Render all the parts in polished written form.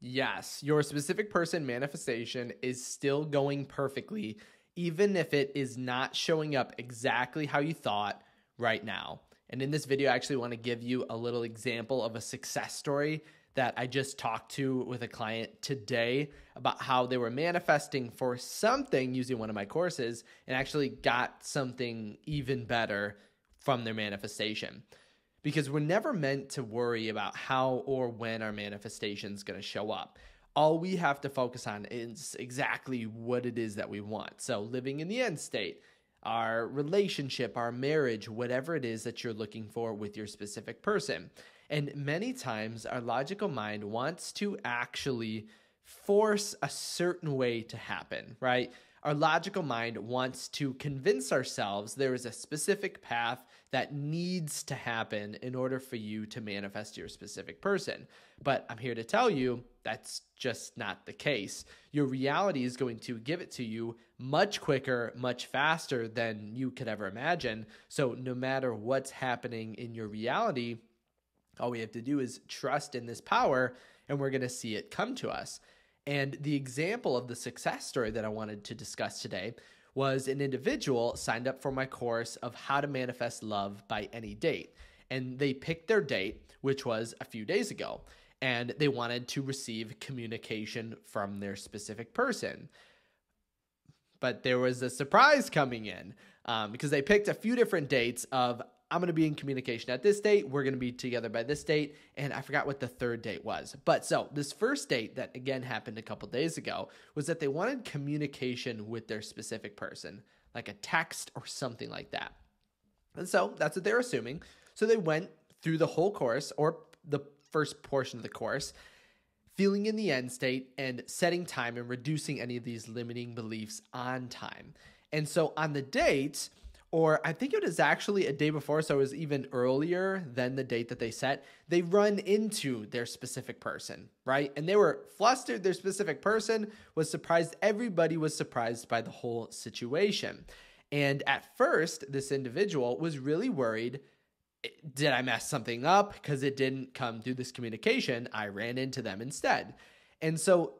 Yes, your specific person manifestation is still going perfectly, even if it is not showing up exactly how you thought right now. And in this video, I actually want to give you a little example of a success story that I just talked to with a client today about how they were manifesting for something using one of my courses and actually got something even better from their manifestation. Because we're never meant to worry about how or when our manifestation is going to show up. All we have to focus on is exactly what it is that we want. So living in the end state, our relationship, our marriage, whatever it is that you're looking for with your specific person. And many times our logical mind wants to actually force a certain way to happen, right? Our logical mind wants to convince ourselves there is a specific path that needs to happen in order for you to manifest your specific person. But I'm here to tell you that's just not the case. Your reality is going to give it to you much quicker, much faster than you could ever imagine. So no matter what's happening in your reality, all we have to do is trust in this power and we're going to see it come to us. And the example of the success story that I wanted to discuss today was an individual signed up for my course of how to manifest love by any date. And they picked their date, which was a few days ago, and they wanted to receive communication from their specific person. But there was a surprise coming in because they picked a few different dates of I'm going to be in communication at this date. We're going to be together by this date. And I forgot what the third date was. But so this first date that again happened a couple days ago was that they wanted communication with their specific person, like a text or something like that. And so that's what they're assuming. So they went through the whole course or the first portion of the course, feeling in the end state and setting time and reducing any of these limiting beliefs on time. And so on the date, or I think it was actually a day before, so it was even earlier than the date that they set, they run into their specific person, right? And they were flustered. Their specific person was surprised. Everybody was surprised by the whole situation. And at first, this individual was really worried. Did I mess something up? Because it didn't come through this communication. I ran into them instead. And so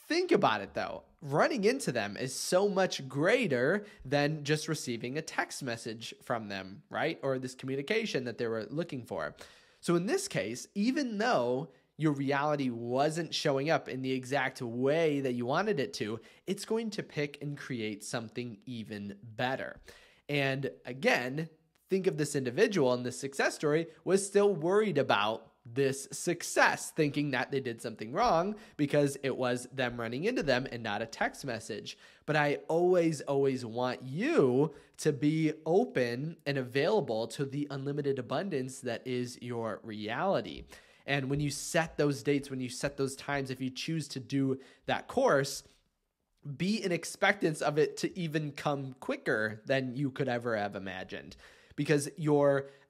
think about it though. Running into them is so much greater than just receiving a text message from them, right? Or this communication that they were looking for. So in this case, even though your reality wasn't showing up in the exact way that you wanted it to, it's going to pick and create something even better. And again, think of this individual in this success story was still worried about this success, thinking that they did something wrong because it was them running into them and not a text message. But I always want you to be open and available to the unlimited abundance that is your reality. And when you set those dates, when you set those times, if you choose to do that course, be in expectance of it to even come quicker than you could ever have imagined. Because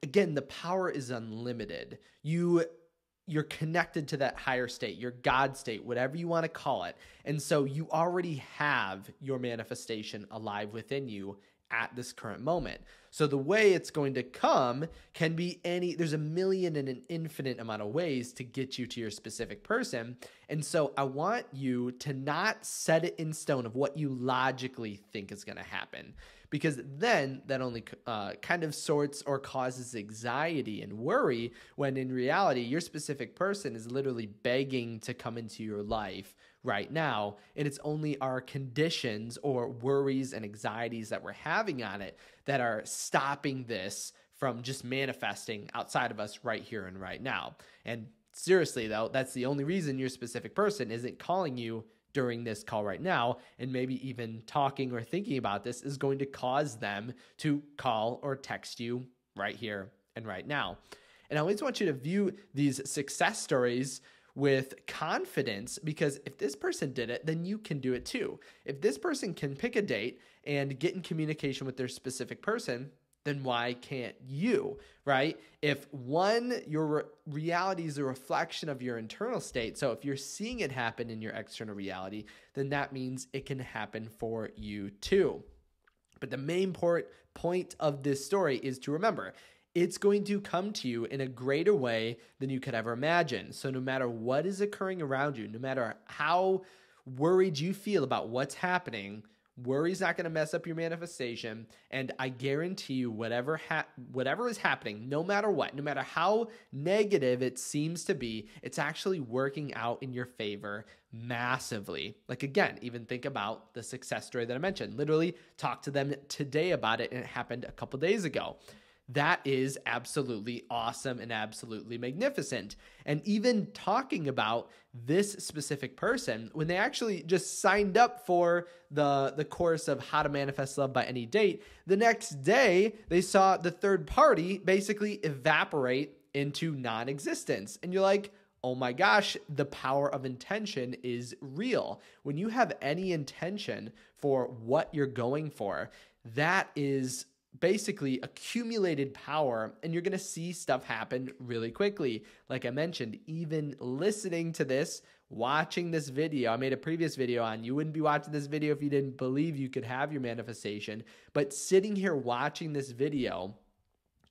again, the power is unlimited. You're connected to that higher state, your God state, whatever you want to call it. And so you already have your manifestation alive within you at this current moment. So the way it's going to come can be there's a million and an infinite amount of ways to get you to your specific person. And so I want you to not set it in stone of what you logically think is going to happen, because then that only kind of sorts or causes anxiety and worry, when in reality, your specific person is literally begging to come into your life right now. And it's only our conditions or worries and anxieties that we're having on it that are stopping this from just manifesting outside of us right here and right now. And seriously, though, that's the only reason your specific person isn't calling you during this call right now, and maybe even talking or thinking about this is going to cause them to call or text you right here and right now. And I always want you to view these success stories with confidence, because if this person did it, then you can do it too. If this person can pick a date and get in communication with their specific person, then why can't you, right? If your reality is a reflection of your internal state, so if you're seeing it happen in your external reality, then that means it can happen for you too. But the main point of this story is to remember, it's going to come to you in a greater way than you could ever imagine. So no matter what is occurring around you, no matter how worried you feel about what's happening, worry's not going to mess up your manifestation. And I guarantee you, whatever is happening, no matter what, no matter how negative it seems to be, it's actually working out in your favor massively. Like, again, even think about the success story that I mentioned. Literally talked to them today about it, and it happened a couple days ago. That is absolutely awesome and absolutely magnificent. And even talking about this specific person, when they actually just signed up for the course of How to Manifest Love by Any Date, the next day they saw the third party basically evaporate into non-existence. And you're like, oh my gosh, the power of intention is real. When you have any intention for what you're going for, that is basically accumulated power, and you're going to see stuff happen really quickly. Like I mentioned, even listening to this, watching this video, I made a previous video on you wouldn't be watching this video if you didn't believe you could have your manifestation, but sitting here watching this video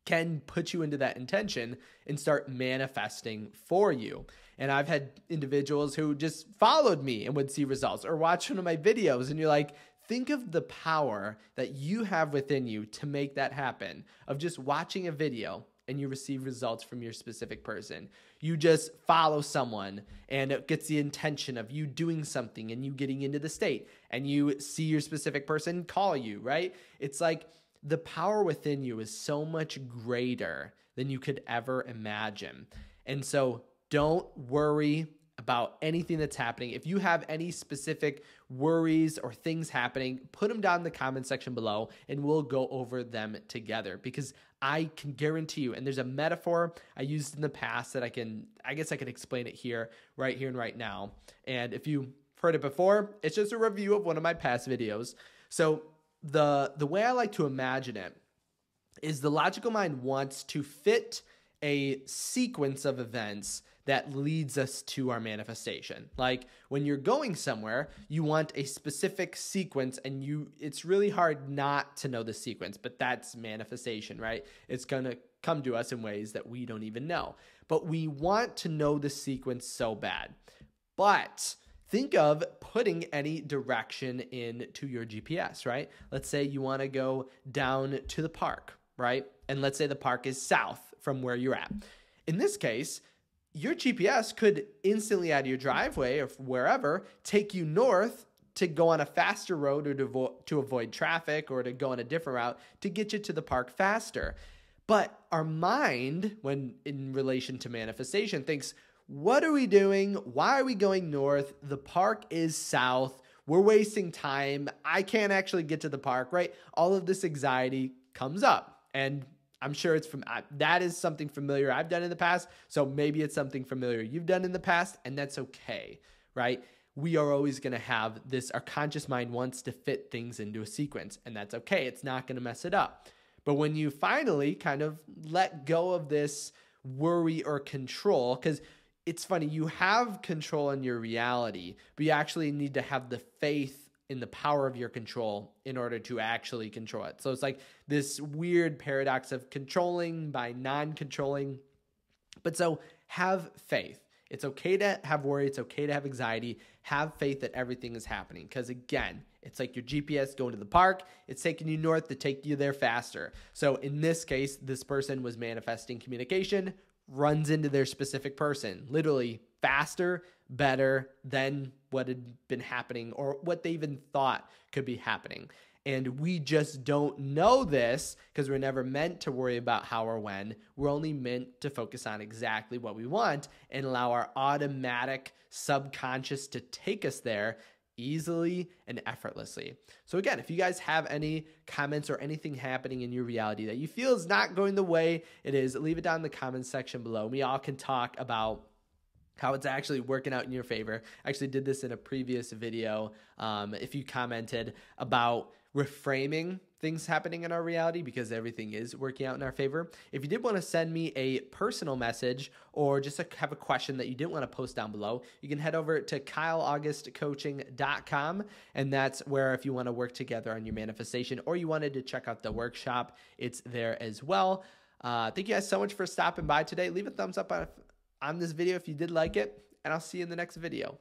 can put you into that intention and start manifesting for you. And I've had individuals who just followed me and would see results, or watch one of my videos and you're like, think of the power that you have within you to make that happen, of just watching a video and you receive results from your specific person. You just follow someone and it gets the intention of you doing something and you getting into the state, and you see your specific person call you, right? It's like the power within you is so much greater than you could ever imagine. And so don't worry about anything that's happening. If you have any specific worries or things happening, put them down in the comment section below and we'll go over them together, because I can guarantee you, and there's a metaphor I used in the past that I guess I can explain it here and right now. And if you've heard it before, it's just a review of one of my past videos. So the way I like to imagine it is the logical mind wants to fit a sequence of events that leads us to our manifestation. Like when you're going somewhere, you want a specific sequence, and it's really hard not to know the sequence, but that's manifestation, right? It's going to come to us in ways that we don't even know. But we want to know the sequence so bad. But think of putting any direction into your GPS, right? Let's say you want to go down to the park, right? And let's say the park is south from where you're at. In this case, your GPS could instantly out of your driveway or wherever take you north to go on a faster road, or to avoid traffic, or to go on a different route to get you to the park faster. But our mind, when in relation to manifestation, thinks, what are we doing? Why are we going north? The park is south. We're wasting time. I can't actually get to the park, right? All of this anxiety comes up, and I'm sure that is something familiar I've done in the past. So maybe it's something familiar you've done in the past, and that's okay, right? We are always going to have this. Our conscious mind wants to fit things into a sequence, and that's okay. It's not going to mess it up. But when you finally kind of let go of this worry or control, because it's funny, you have control in your reality, but you actually need to have the faith in the power of your control in order to actually control it. So it's like this weird paradox of controlling by non-controlling. But so have faith. It's okay to have worry. It's okay to have anxiety. Have faith that everything is happening. Because again, it's like your GPS going to the park. It's taking you north to take you there faster. So in this case, this person was manifesting communication, runs into their specific person, literally faster, better than what had been happening or what they even thought could be happening. And we just don't know this because we're never meant to worry about how or when. We're only meant to focus on exactly what we want and allow our automatic subconscious to take us there easily and effortlessly. So again, if you guys have any comments or anything happening in your reality that you feel is not going the way it is, leave it down in the comments section below. We all can talk about how it's actually working out in your favor. I actually did this in a previous video. If you commented about reframing things happening in our reality because everything is working out in our favor. If you did want to send me a personal message or just have a question that you didn't want to post down below, you can head over to kyleaugustcoaching.com, and that's where if you want to work together on your manifestation or you wanted to check out the workshop, it's there as well. Thank you guys so much for stopping by today. Leave a thumbs up on this video if you did like it, and I'll see you in the next video.